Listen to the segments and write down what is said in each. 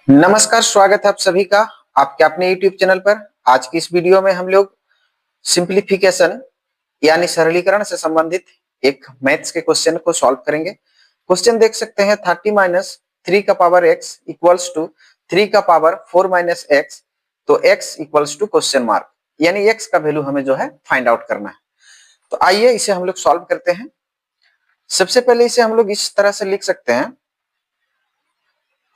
नमस्कार, स्वागत है आप सभी का आपके अपने YouTube चैनल पर। आज की इस वीडियो में हम लोग सिंप्लीफिकेशन यानी सरलीकरण से संबंधित एक मैथ्स के क्वेश्चन को सॉल्व करेंगे। क्वेश्चन देख सकते हैं 30 माइनस 3 का पावर x इक्वल्स टू 3 का पावर 4 माइनस एक्स। तो x equals to question mark यानी x का वैल्यू हमें जो है फाइंड आउट करना है। तो आइए इसे हम लोग सॉल्व करते हैं। सबसे पहले इसे हम लोग इस तरह से लिख सकते हैं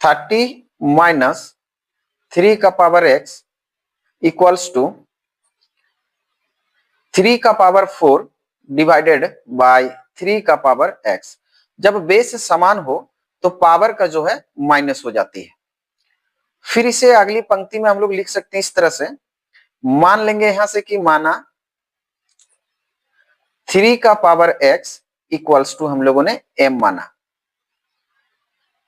30 माइनस 3 का पावर x इक्वल्स टू 3 का पावर 4 डिवाइडेड बाय 3 का पावर x। जब बेस समान हो तो पावर का जो है माइनस हो जाती है। फिर इसे अगली पंक्ति में हम लोग लिख सकते हैं इस तरह से, मान लेंगे यहां से कि माना 3 का पावर x इक्वल्स टू हम लोगों ने m माना।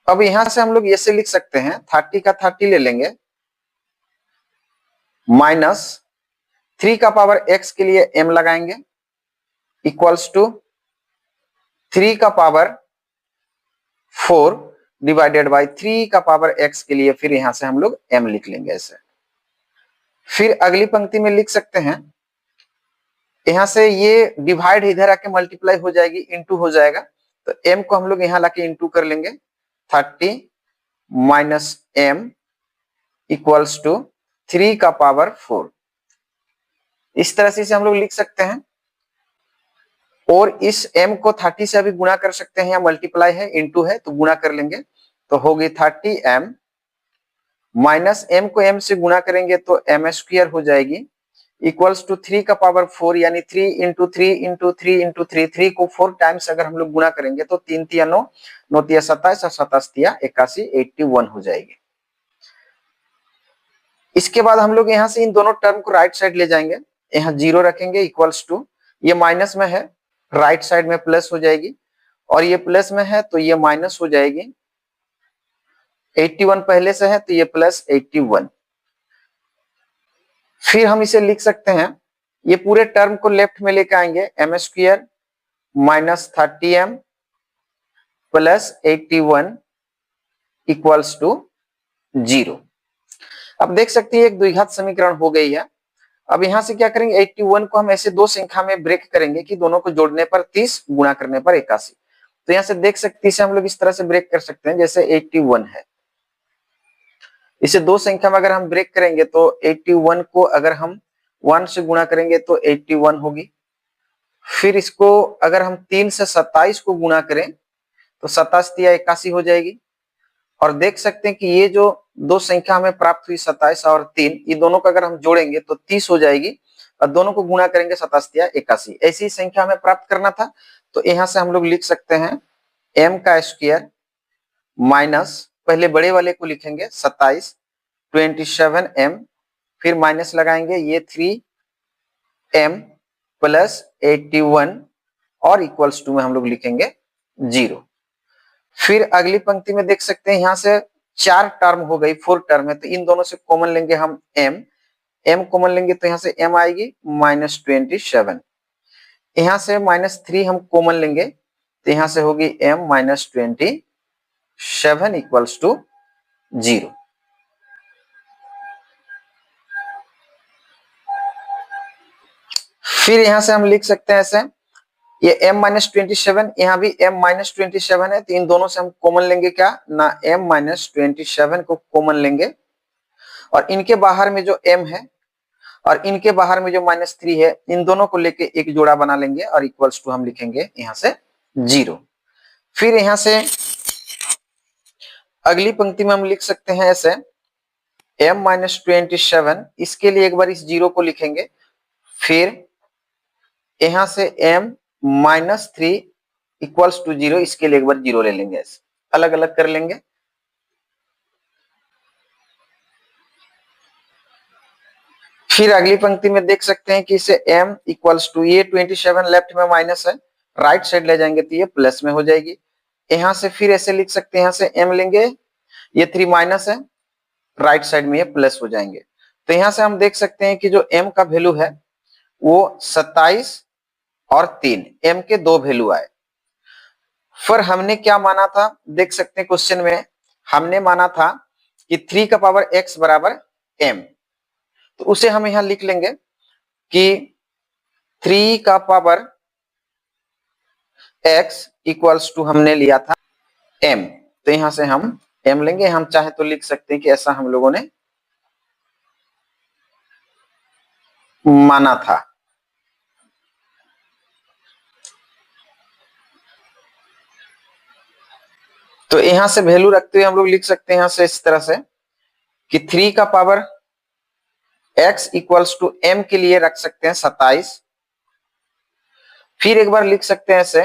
अब यहां से हम लोग ऐसे लिख सकते हैं 30 का 30 ले लेंगे माइनस 3 का पावर x के लिए m लगाएंगे इक्वल्स टू 3 का पावर 4 डिवाइडेड बाय 3 का पावर x के लिए फिर यहां से हम लोग m लिख लेंगे ऐसे। फिर अगली पंक्ति में लिख सकते हैं, यहां से ये डिवाइड इधर आके मल्टीप्लाई हो जाएगी, इनटू हो जाएगा, तो m को हम लोग यहां लाके इनटू कर लेंगे। 30 माइनस m इक्वल्स टू 3 का पावर 4। इस तरह से इसे हम लोग लिख सकते हैं और इस m को 30 से अभी गुणा कर सकते हैं, या मल्टीप्लाई है इनटू है तो गुणा कर लेंगे, तो होगी 30m माइनस m को m से गुणा करेंगे तो m स्क्वायर हो जाएगी इक्वल्स टू 3 का पावर 4 यानी 3 इंटू 3 इंटू 3 इंटू 3। 3 को 4 टाइम्स अगर हम लोग गुणा करेंगे तो 3 तिया 9, 9 तिया 27 और 27 तिया 81, 81 हो जाएगी। इसके बाद हम लोग यहाँ से इन दोनों टर्म को राइट साइड ले जाएंगे, यहाँ 0 रखेंगे इक्वल्स टू, ये माइनस में है राइट साइड में प्लस हो जाएगी, और ये प्लस में है तो ये माइनस हो जाएगी। 81 पहले से है तो ये प्लस 81। फिर हम इसे लिख सकते हैं, ये पूरे टर्म को लेफ्ट में लेकर आएंगे, m square minus 30m plus 81 equals to 0। अब देख सकते हैं एक द्विघात समीकरण हो गई है। अब यहां से क्या करेंगे, 81 को हम ऐसे दो संख्या में ब्रेक करेंगे कि दोनों को जोड़ने पर 30 गुणा करने पर 81। तो यहां से देख सकते हैं हम लोग इस तरह से ब्रेक कर सकते हैं, जैसे 81 है, इसे दो संख्या में अगर हम ब्रेक करेंगे तो 81 को अगर हम 1 से गुणा करेंगे तो 81 होगी। फिर इसको अगर हम 3 से 27 को गुणा करें तो 27 तिया 81 हो जाएगी। और देख सकते हैं कि ये जो दो संख्या हमें प्राप्त हुई 27 और 3, ये दोनों को अगर हम जोड़ेंगे तो 30 हो जाएगी, और दोनों को गुणा करेंगे 27 तिया 81। ऐसी संख्या हमें प्राप्त करना था, तो यहाँ से हम लोग लिख सकते हैं m का स्क्वायर माइनस, पहले बड़े वाले को लिखेंगे 27, 27m, फिर माइनस लगाएंगे ये 3m प्लस 81 और इक्वल्स टू में हम लोग लिखेंगे 0। फिर अगली पंक्ति में देख सकते हैं, यहां से 4 टर्म हो गई, 4 टर्म है, तो इन दोनों से कॉमन लेंगे हम m कॉमन लेंगे तो यहां से m आएगी माइनस 27। यहां से माइनस 3 हम कॉमन लेंगे तो यहां से होगी m माइनस 27 इक्वल्स टू 0। फिर यहां से हम लिख सकते हैं ऐसे, ये m माइनस 27, यहाँ भी m माइनस 27 है, तो इन दोनों से हम कॉमन लेंगे क्या ना, m माइनस 27 को कॉमन लेंगे, और इनके बाहर में जो m है और इनके बाहर में जो माइनस 3 है, इन दोनों को लेके एक जोड़ा बना लेंगे और इक्वल्स टू हम लिखेंगे यहाँ से 0। फिर यहाँ से अगली पंक्ति में हम लिख सकते हैं ऐसे, m माइनस 27, इसके लिए एक बार इस 0 को लिखेंगे, फिर यहाँ से m माइनस 3 इक्वल्स टू 0, इसके लिए एक बार 0 ले लेंगे, ऐसे अलग अलग कर लेंगे। फिर अगली पंक्ति में देख सकते हैं कि इसे m इक्वल्स टू, ये 27 लेफ्ट में माइनस है, राइट साइड ले जाएंगे तो ये प्लस में हो जाएगी। यहां से फिर ऐसे लिख सकते हैं, यहां से m लेंगे, ये 3 माइनस है, राइट साइड में ये प्लस हो जाएंगे। तो यहां से हम देख सकते हैं कि जो m का वैल्यू है वो 27 और 3, m के दो वैल्यू आए। फिर हमने क्या माना था, देख सकते हैं क्वेश्चन में हमने माना था कि 3 का पावर x बराबर m, तो उसे हम यहां लिख लेंगे कि 3 का पावर x इक्वल्स टू हमने लिया था m, तो यहां से हम m लेंगे। हम चाहे तो लिख सकते हैं कि ऐसा हम लोगों ने माना था। तो यहां से वैल्यू रखते हुए हम लोग लिख सकते हैं यहां से इस तरह से कि 3 का power x equals to m के लिए रख सकते हैं 27। फिर एक बार लिख सकते हैं ऐसे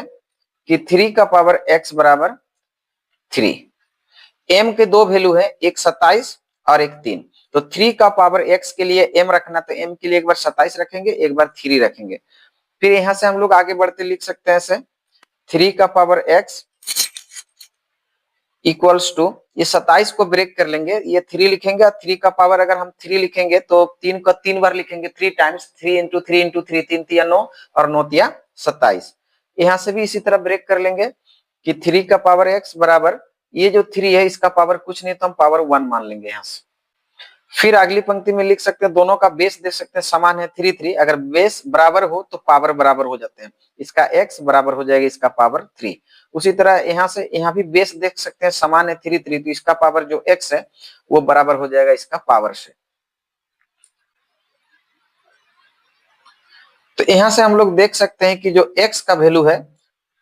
कि 3 का पावर x बराबर 3। m के दो वैल्यू है, एक 27 और एक 3। तो 3 का पावर x के लिए m रखना, तो m के लिए एक बार 27 रखेंगे, एक बार 3 रखेंगे। फिर यहां से हम लोग आगे बढ़ते लिख सकते हैं ऐसे 3 का पावर x इक्वल्स टू, ये 27 को ब्रेक कर लेंगे, ये 3 लिखेंगे और 3 का पावर अगर हम 3 लिखेंगे तो 3 को 3 बार लिखेंगे, 3 टाइम्स 3 इंटू 3 इंटू 3, 3 तिया 9 और 9 तिया 27। यहां से भी इसी तरह ब्रेक कर लेंगे कि 3 का पावर x बराबर, ये जो 3 है इसका पावर कुछ नहीं तो हम पावर 1 मान लेंगे यहां से। फिर अगली पंक्ति में लिख सकते हैं, दोनों का बेस देख सकते हैं समान है 3 3, अगर बेस बराबर हो तो पावर बराबर हो जाते हैं, इसका x बराबर हो जाएगा इसका पावर 3। उसी तरह यहां से यहां भी बेस देख सकते हैं समान है 3 3, तो इसका पावर जो x है वो बराबर हो जाएगा इसका पावर से। तो यहां से हम लोग देख सकते हैं कि जो x का वैल्यू है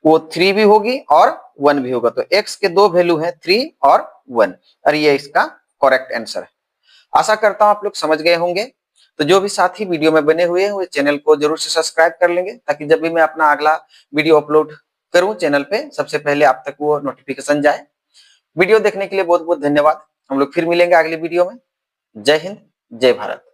वो 3 भी होगी और 1 भी होगा। तो x के दो वैल्यू है 3 और 1, और ये इसका करेक्ट आंसर है। आशा करता हूं आप लोग समझ गए होंगे। तो जो भी साथी वीडियो में बने हुए हैं वो चैनल को जरूर से सब्सक्राइब कर लेंगे, ताकि जब भी मैं अपना अगला वीडियो अपलोड करूं चैनल पे सबसे पहले आप तक वो नोटिफिकेशन जाए। वीडियो देखने के लिए बहुत बहुत धन्यवाद। हम लोग फिर मिलेंगे अगले वीडियो में। जय हिंद, जय भारत।